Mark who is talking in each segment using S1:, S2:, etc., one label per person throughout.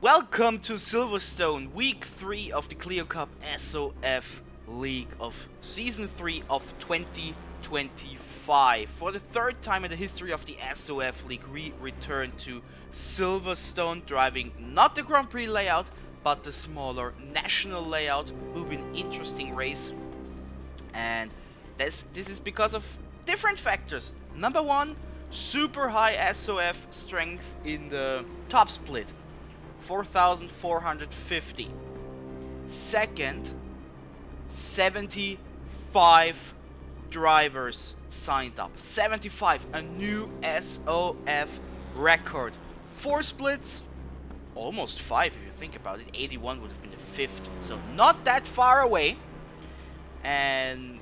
S1: Welcome to Silverstone, week 3 of the Clio Cup SoF League of Season 3 of 2025. For the third time in the history of the SoF League, we return to Silverstone, driving not the Grand Prix layout, but the smaller national layout. Will be an interesting race, and this is because of different factors. Number one, super high SoF strength in the top split. 4,450. Second, 75 drivers signed up. 75, a new SoF record. 4 splits, almost 5 if you think about it. 81 would have been the 5th, so not that far away. And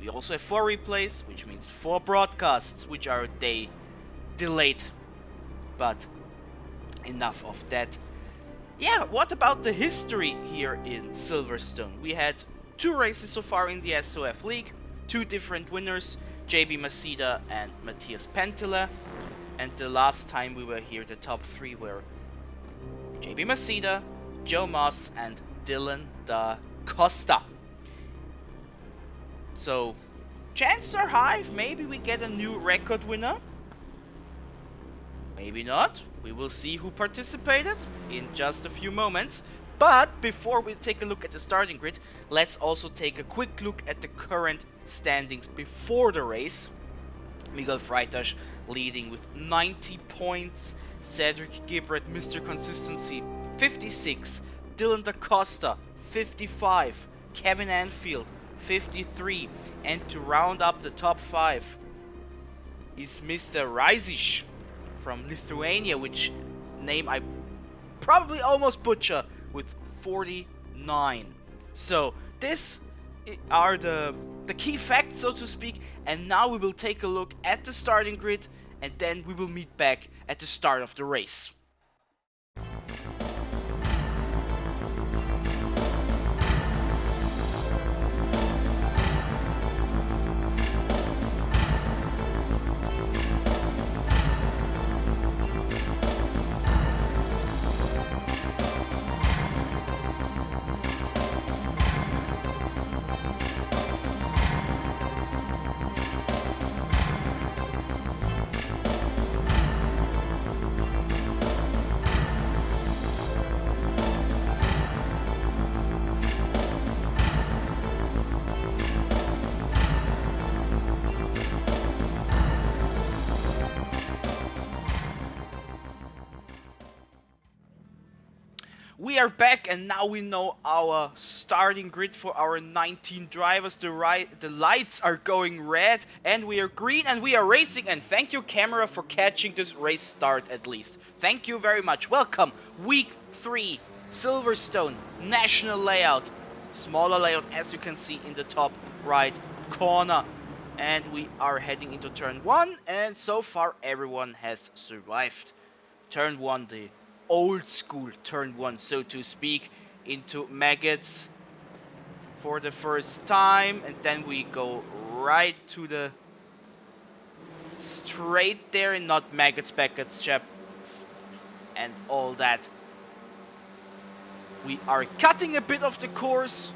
S1: we also have 4 replays, which means 4 broadcasts, which are a day delayed. But enough of that. Yeah, what about the history here in Silverstone? We had 2 races so far in the SoF League, 2 different winners, JB Masida and Matthias Pentila. And the last time we were here, the top 3 were JB Masida, Joe Moss and Dylan da Costa. So, chances are high, maybe we get a new record winner. Maybe not. We will see who participated in just a few moments. But before we take a look at the starting grid, let's also take a quick look at the current standings before the race. Miguel Freitas leading with 90 points. Cedric Gibbert, Mr. Consistency, 56. Dylan da Costa, 55. Kevin Anfield, 53. And to round up the top 5 is Mr. Reisic from Lithuania, which name I probably almost butcher, with 49. So this are the key facts, so to speak, and now we will take a look at the starting grid and then we will meet back at the start of the race. We are back and now we know our starting grid for our 19 drivers. The lights are going red and we are green and we are racing, and thank you camera for catching this race start at least. Thank you very much. Welcome. Week 3 Silverstone national layout. Smaller layout as you can see in the top right corner. And we are heading into turn 1, and so far everyone has survived. Turn 1, the old school turn 1, so to speak, into maggots for the first time, and then we go right to the straight there, and not maggots, baggots, chap, and all that. We are cutting a bit of the course,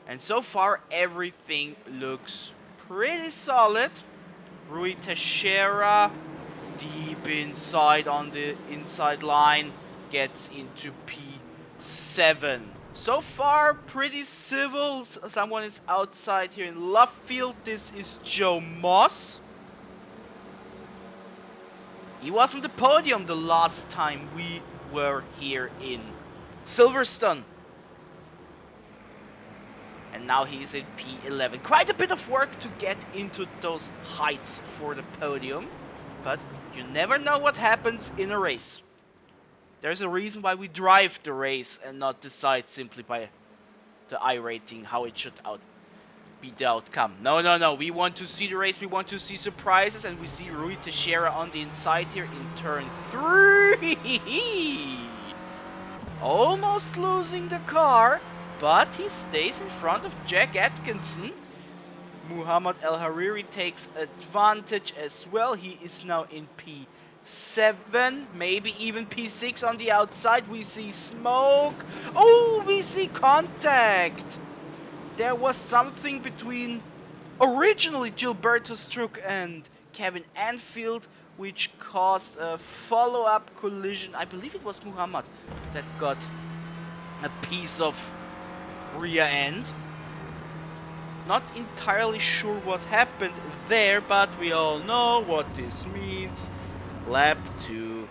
S1: and so far everything looks pretty solid. Rui Teixeira deep inside on the inside line, gets into P7. So far pretty civil. Someone is outside here in left field. This is Joe Moss. He was on the podium the last time we were here in Silverstone. And now he's in P11. Quite a bit of work to get into those heights for the podium. But you never know what happens in a race. There's a reason why we drive the race and not decide simply by the iRating how it should be the outcome. No. We want to see the race. We want to see surprises. And we see Rui Teixeira on the inside here in turn 3. Almost losing the car. But he stays in front of Jack Atkinson. Muhammad El Hariri takes advantage as well. He is now in P7, maybe even P6 on the outside. We see smoke. Oh, we see contact. There was something between originally Gilberto Struck and Kevin Anfield, which caused a follow-up collision. I believe it was Muhammad that got a piece of rear end. Not entirely sure what happened there, but we all know what this means. Lap 2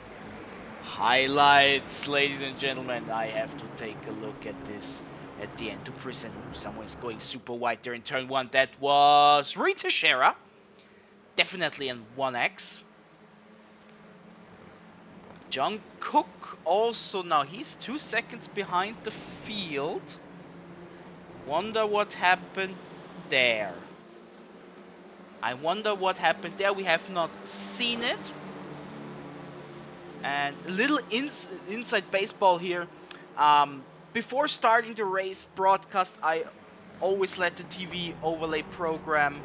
S1: highlights, ladies and gentlemen. I have to take a look at this at the end to present. Someone is going super wide there in turn 1. That was Rita Shera. Definitely in 1X. John Cook also now, he's 2 seconds behind the field. Wonder what happened there. I wonder what happened there. We have not seen it. And a little inside baseball here. Before starting the race broadcast, I always let the TV overlay program,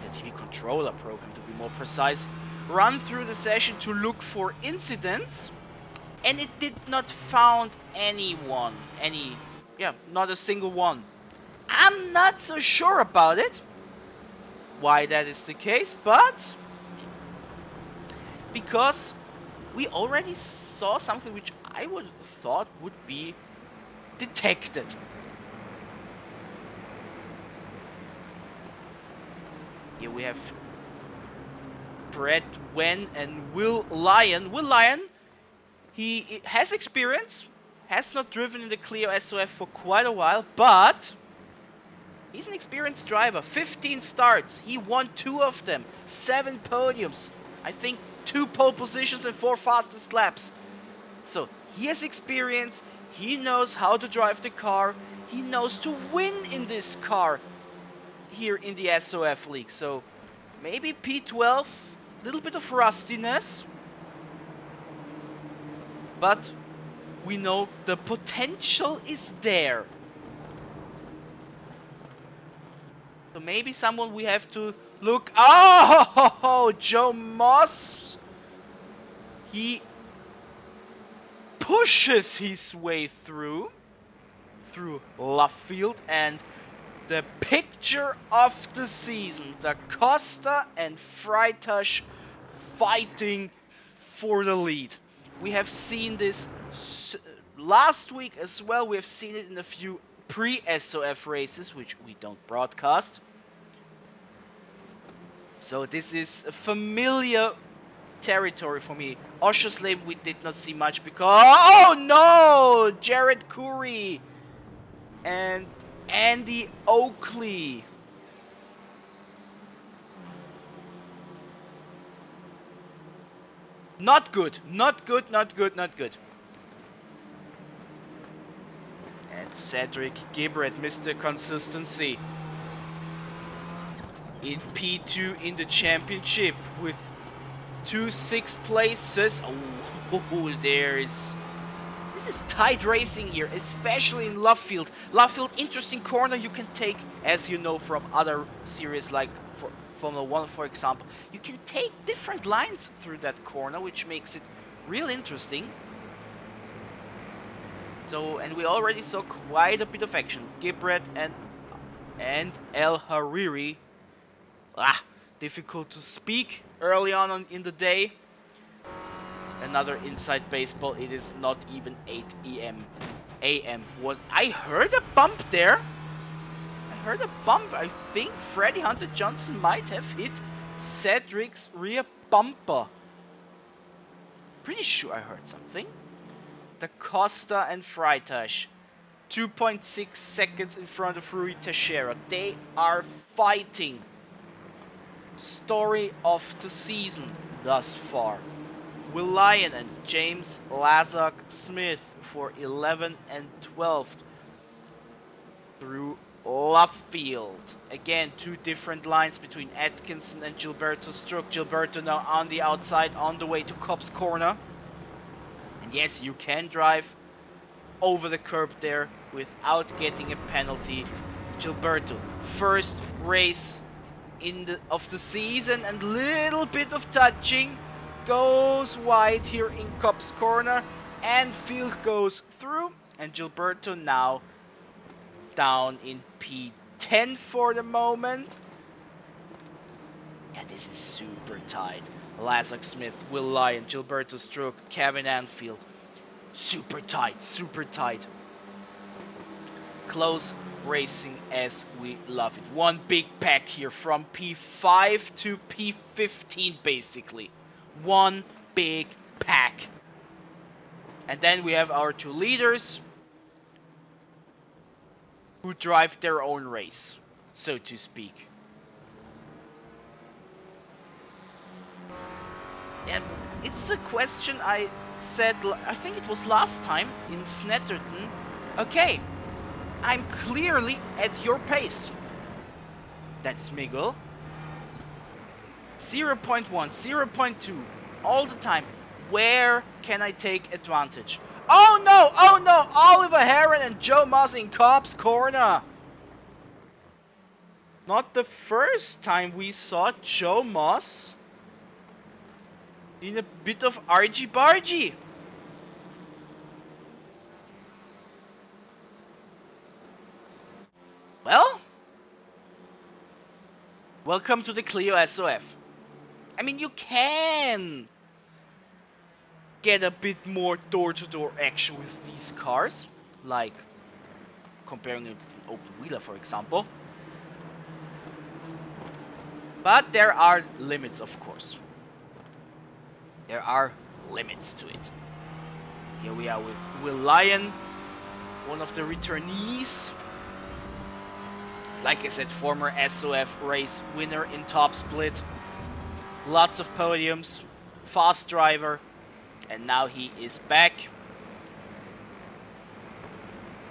S1: the TV controller program to be more precise, run through the session to look for incidents, and it did not found anyone, not a single one. I'm not so sure about it, why that is the case, but because we already saw something which I would thought would be detected. Here we have Brett Wen and Will Lyon. Will Lyon, he has experience, has not driven in the Clio SoF for quite a while, but he's an experienced driver. 15 starts, he won 2 of them, 7 podiums, I think 2 pole positions and 4 fastest laps. So he has experience, he knows how to drive the car, he knows to win in this car here in the SoF League. So maybe P12, a little bit of rustiness, but we know the potential is there. So maybe someone we have to look. Oh, Joe Moss. He pushes his way through Luffield, and the picture of the season, Da Costa and Freitasch fighting for the lead. We have seen this last week as well. We have seen it in a few pre-SoF races, which we don't broadcast. So this is a familiar territory for me. Oschersleben we did not see much because... Oh no! Jared Curry and Andy Oakley. Not good. Not good, not good, not good. And Cedric Gibbert, Mr. Consistency, in P2 in the championship with 2 6th places. Oh, this is tight racing here, especially in Luffield. Luffield, interesting corner you can take, as you know from other series like for Formula 1, for example. You can take different lines through that corner, which makes it real interesting. So, and we already saw quite a bit of action. Gibbert and El Hariri. Difficult to speak early on in the day. Another inside baseball. It is not even 8 a.m. What I heard a bump there. I think Freddie Hunter Johnson might have hit Cedric's rear bumper. Pretty sure I heard something. Da Costa and Freitasch, 2.6 seconds in front of Rui Teixeira. They are fighting. Story of the season thus far. Will Lyon and James Lazark Smith for 11th and 12th through Luffield. Again, 2 different lines between Atkinson and Gilberto Struck. Gilberto now on the outside, on the way to Cobb's Corner. And yes, you can drive over the curb there without getting a penalty. Gilberto, first race of the season, and little bit of touching. goes wide here in Copse corner. Anfield goes through, and Gilberto now down in P10 for the moment. Yeah, this is super tight. Lazark Smith, Will Lyon, Gilberto Struck, Kevin Anfield. Super tight, super tight. Close racing as we love it. One big pack here from P5 to P15 basically. One big pack. And then we have our two leaders who drive their own race, so to speak. And it's a question I said, I think it was last time in Snetterton. Okay, I'm clearly at your pace. That is Miguel. 0.1, 0.2, all the time. Where can I take advantage? Oh no, Oliver Heron and Joe Moss in Cobb's corner. Not the first time we saw Joe Moss in a bit of argy-bargy. Well, welcome to the Clio SoF. I mean, you can get a bit more door-to-door action with these cars, like comparing it with an open wheeler, for example. But there are limits, of course. There are limits to it. Here we are with Will Lyon, one of the returnees. Like I said, former SoF race winner in top split. Lots of podiums, fast driver, and now he is back.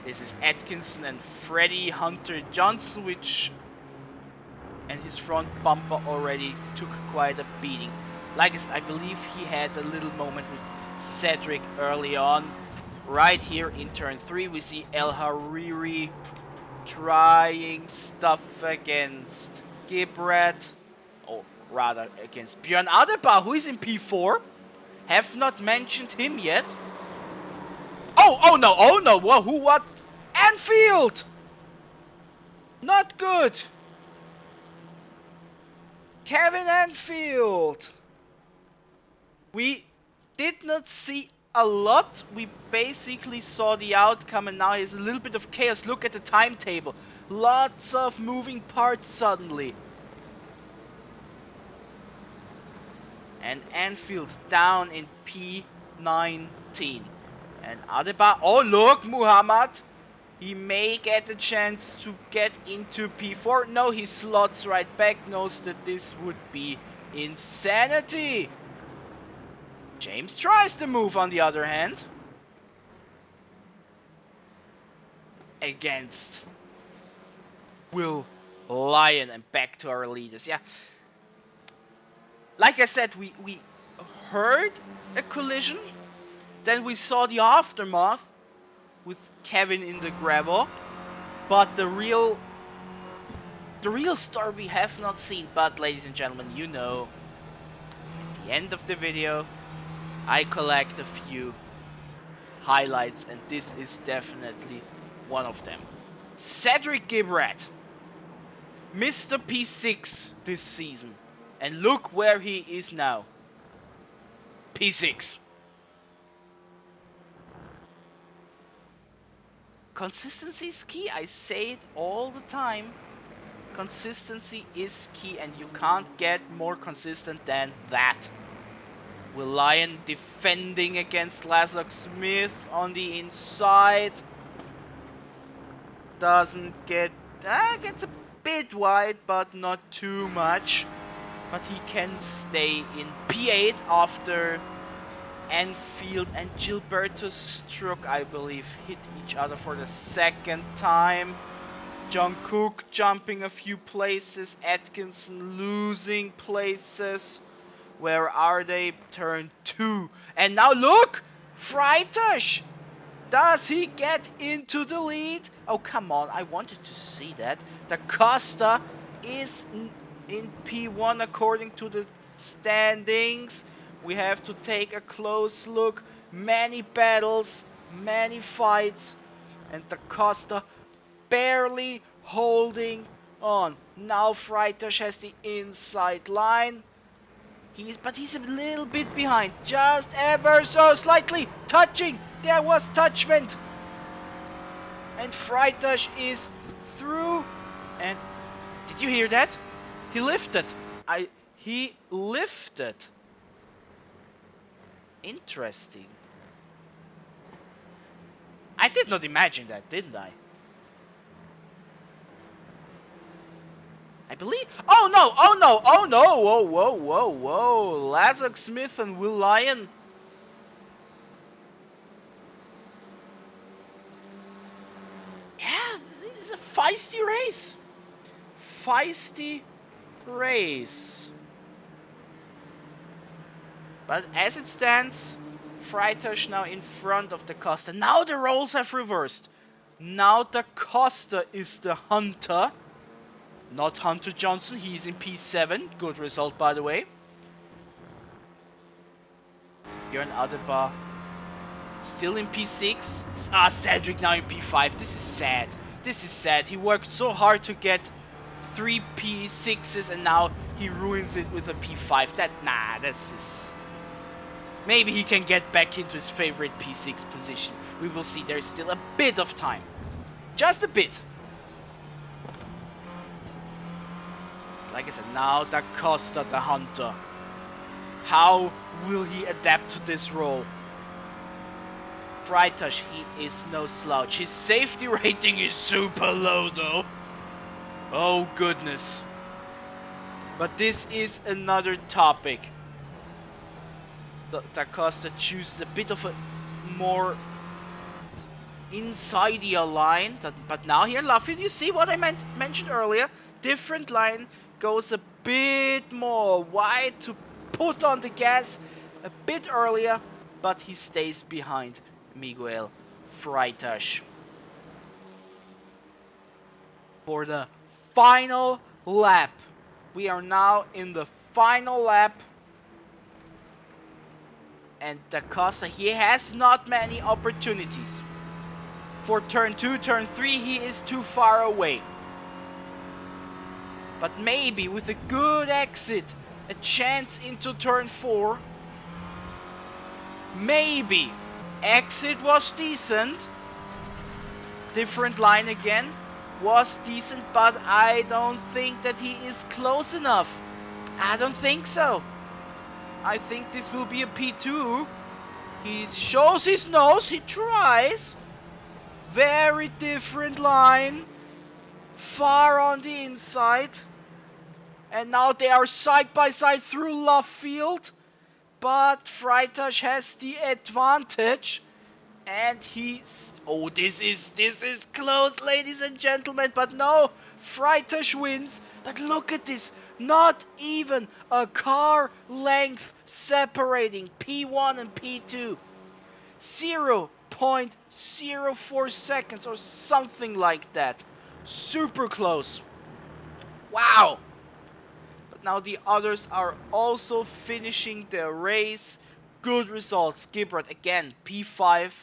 S1: This is Atkinson and Freddie Hunter Johnson, and his front bumper already took quite a beating. Like I said, I believe he had a little moment with Cedric early on. Right here in turn 3 we see El Hariri trying stuff against Gibrat, or rather against Björn Adebar, who is in P4. Have not mentioned him yet. Oh no, whoa, who, what? Anfield! Not good! Kevin Anfield! We did not see a lot. We basically saw the outcome, and now there's a little bit of chaos. Look at the timetable. Lots of moving parts suddenly. And Anfield down in P19. And Adebar, oh look, Muhammad. He may get a chance to get into P4. No, he slots right back, knows that this would be insanity. James tries the move on the other hand. Against Will Lyon, and back to our leaders. Yeah. Like I said, we heard a collision. Then we saw the aftermath with Kevin in the gravel. But the real story we have not seen. But ladies and gentlemen, you know, at the end of the video, I collect a few highlights, and this is definitely one of them. Cedric Gibrat, Mr. P6 this season, and look where he is now. P6. Consistency is key. I say it all the time. Consistency is key, and you can't get more consistent than that. Will Lyon defending against Lazark Smith on the inside. Doesn't get... gets a bit wide, but not too much. But he can stay in P8 after Anfield and Gilberto Struck, I believe, hit each other for the second time. John Cook jumping a few places. Atkinson losing places. Where are they? Turn 2. And now look! Freitasch! Does he get into the lead? Oh, come on. I wanted to see that. Da Costa is in P1 according to the standings. we have to take a close look. Many battles, many fights, and Da Costa barely holding on. Now Freitasch has the inside line. But he's a little bit behind, just ever so slightly touching. There was touchment, and Freitasch is through. And did you hear that? He lifted. He lifted. Interesting. I did not imagine that, didn't I? I believe. Oh no! Oh no! Oh no! Whoa! Whoa! Whoa! Whoa! Lazark Smith and Will Lyon. Yeah, this is a feisty race. Feisty race. But as it stands, Freitasch now in front of Da Costa. Now the roles have reversed. Now Da Costa is the hunter. Not Hunter Johnson, he's in P7. Good result, by the way. Björn Adebar still in P6. Cedric now in P5. This is sad. This is sad. He worked so hard to get 3 P6s and now he ruins it with a P5. This is... Maybe he can get back into his favorite P6 position. We will see. There's still a bit of time. Just a bit. Like I said, now Da Costa, the hunter. How will he adapt to this role? Freitasch, he is no slouch. His safety rating is super low though. Oh goodness. But this is another topic. Da Costa chooses a bit of a more inside-y line. But now here in Lafayette, you see what I mentioned earlier. Different line. Goes a bit more wide to put on the gas a bit earlier, but he stays behind Miguel Freitasch. For the final lap. We are now in the final lap. And Da Costa, he has not many opportunities. For turn 2, turn 3, he is too far away. But maybe with a good exit, a chance into turn 4. Maybe. Exit was decent. Different line again. Was decent, but I don't think that he is close enough. I don't think so. I think this will be a P2. He shows his nose, he tries. Very different line. Far on the inside. And now they are side by side through love field. But Freitasch has the advantage. And he's... Oh, this is close, ladies and gentlemen. But no, Freitasch wins. But look at this. Not even a car length separating P1 and P2. 0.04 seconds or something like that. Super close. Wow. Now the others are also finishing their race. Good results. Gibbert again P5.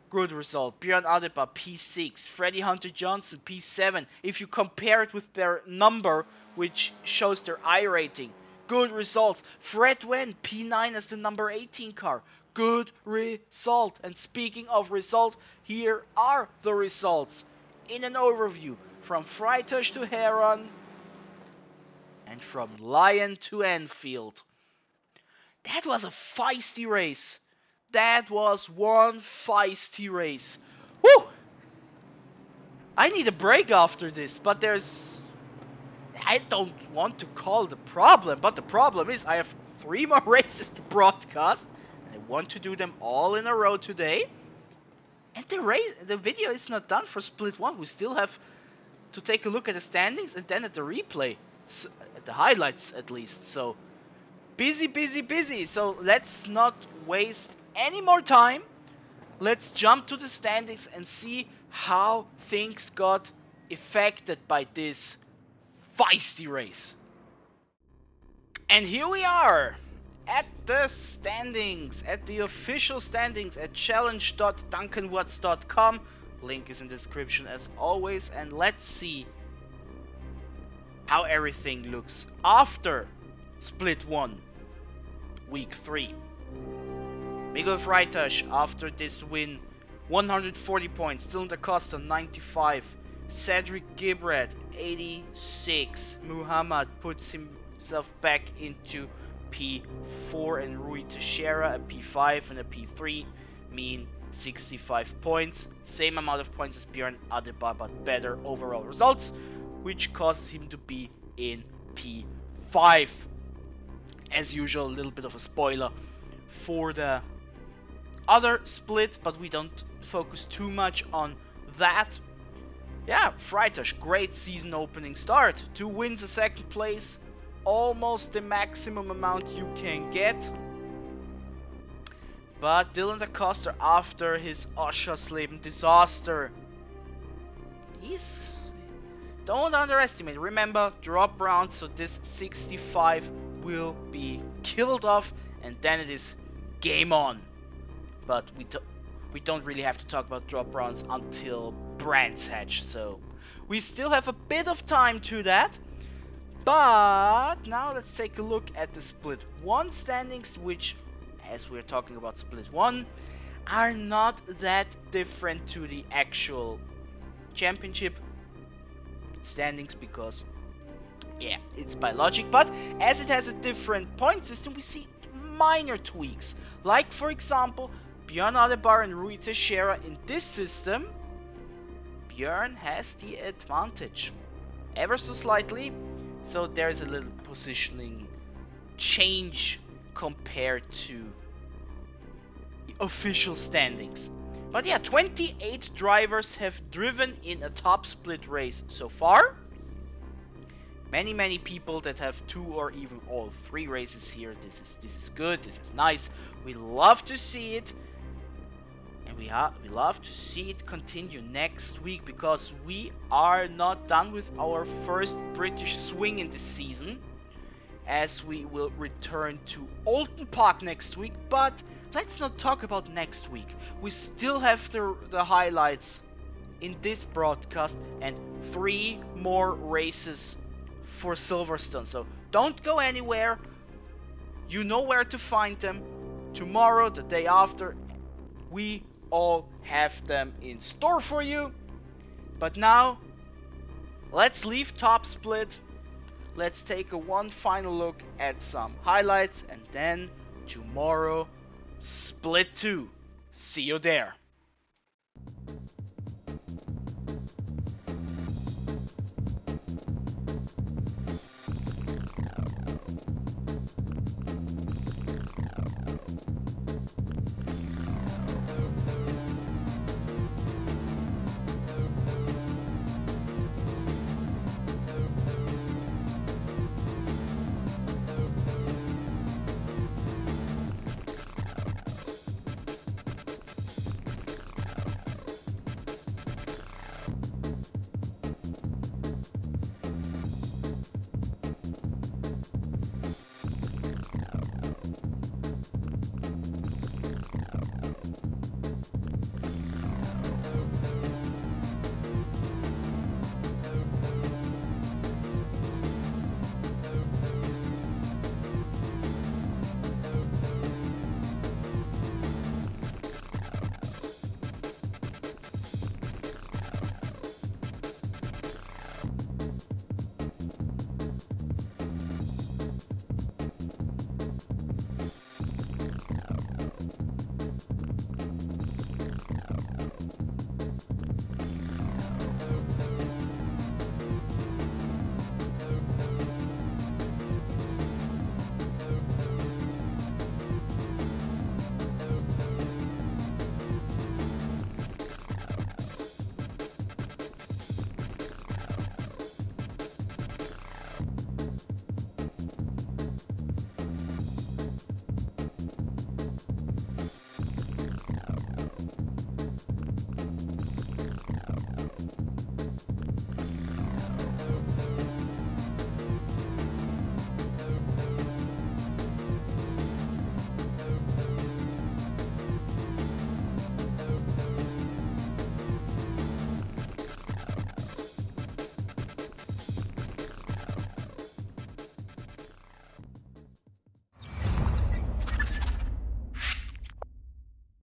S1: Good result. Björn Adebar P6. Freddie Hunter Johnson P7. If you compare it with their number, which shows their iRating. Good results. Fred Wen P9 as the number 18 car. Good result. And speaking of result, here are the results. In an overview from Freitasch to Heron. And from Lyon to Enfield. That was a feisty race. That was one feisty race. Woo! I need a break after this, but there's... I don't want to call the problem, but the problem is I have 3 more races to broadcast. And I want to do them all in a row today. And the video is not done for Split 1. We still have to take a look at the standings and then at the replay. At the highlights at least. So busy. So let's not waste any more time. Let's jump to the standings and see how things got affected by this feisty race. And here we are at the standings, at the official standings at challenge.duncanwatts.com. Link is in the description as always, and let's see how everything looks after Split 1, Week 3. Miguel Freitas, after this win, 140 points. Dylan da Costa, 95. Cedric Gibret, 86. Muhammad puts himself back into P4, and Rui Teixeira a P5 and a P3 mean 65 points. Same amount of points as Björn Adebar, but better overall results, which causes him to be in P5. As usual, a little bit of a spoiler for the other splits, but we don't focus too much on that. Yeah, Freitas, great season opening start. 2 wins, a second place, almost the maximum amount you can get. But Dylan da Costa, after his Oschersleben disaster, don't underestimate. Remember, drop rounds, so this 65 will be killed off, and then it is game on. But we don't really have to talk about drop rounds until Brands Hatch, so we still have a bit of time to that. But now let's take a look at the Split 1 standings, which, as we're talking about Split 1, are not that different to the actual championship standings, because yeah, it's by logic, but as it has a different point system, we see minor tweaks. Like, for example, Björn Adebar and Rui Teixeira in this system, Björn has the advantage ever so slightly, so there's a little positioning change compared to the official standings. But yeah, 28 drivers have driven in a top split race so far. Many people that have 2 or even all 3 races here. This is good, this is nice. We love to see it. And we love to see it continue next week, because we are not done with our first British swing in this season, as we will return to Oulton Park next week. But let's not talk about next week. We still have the highlights in this broadcast and 3 more races for Silverstone. So don't go anywhere. You know where to find them. Tomorrow, the day after, we all have them in store for you. But now, let's leave top split. Let's take one final look at some highlights, and then tomorrow, Split 2. See you there.